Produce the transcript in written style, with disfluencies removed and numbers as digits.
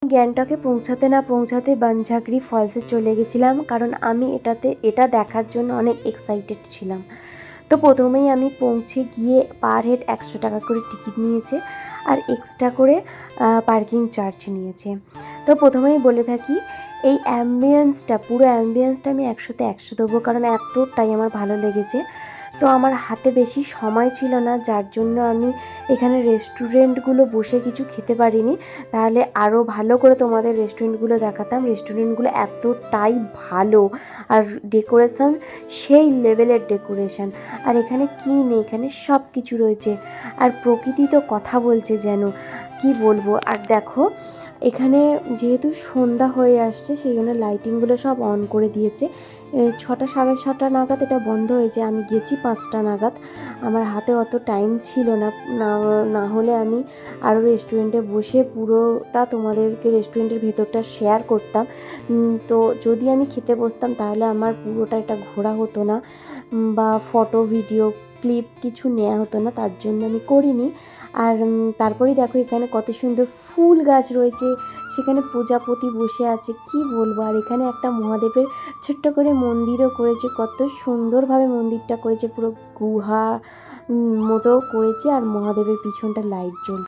গ্যাংটকে পৌঁছাতে না পৌঁছাতে বানঝাগরি ফলসে চলে গেছিলাম, কারণ আমি এটা দেখার জন্য অনেক এক্সাইটেড ছিলাম। তো প্রথমেই আমি পৌঁছে গিয়ে পার হেড 100 টাকা করে টিকিট নিয়েছে আর এক্সট্রা করে পার্কিং চার্জ নিয়েছে। তো প্রথমেই বলে থাকি, এই পুরো অ্যাম্বিয়েন্সটা আমি 100তে 100 দেবো, কারণ এতটাই আমার ভালো লেগেছে। তো আমার হাতে বেশি সময় ছিল না, যার জন্য আমি এখানে রেস্টুরেন্টগুলো বসে কিছু খেতে পারিনি, তাহলে আরও ভালো করে তোমাদের রেস্টুরেন্টগুলো দেখাতাম। রেস্টুরেন্টগুলো এতটাই ভালো, আর ডেকোরেশন সেই লেভেলের ডেকোরেশন। আর এখানে কী নেই, এখানে সব কিছু রয়েছে। আর প্রকৃতি তো কথা বলছে, যেন কি বলবো। আর দেখো, এখানে যেহেতু সন্ধ্যা হয়ে আসছে, সেই জন্য লাইটিংগুলো সব অন করে দিয়েছে। 6টা 6:30 নাগাদ এটা বন্ধ হয়েছে, আমি গেছি 5টা নাগাদ। আমার হাতে অত টাইম ছিল না, না হলে আমি আরও রেস্টুরেন্টে বসে পুরোটা তোমাদেরকে রেস্টুরেন্টের ভেতরটা শেয়ার করতাম। তো যদি আমি খেতে বসতাম তাহলে আমার পুরোটা এটা ঘোরা হতো না, বা ফটো ভিডিও ক্লিপ কিছু নেওয়া হতো না, তার জন্য আমি করিনি। আর তারপরেই দেখো এখানে কত সুন্দর ফুল গাছ রয়েছে, সেখানে প্রজাপতি বসে আছে, কি বলবো। আর এখানে একটা মহাদেবের ছোট্ট করে মন্দিরও করেছে, কত সুন্দরভাবে মন্দিরটা করেছে, পুরো গুহা মতো করেছে, আর মহাদেবের পিছনটা লাইট জ্বলছে।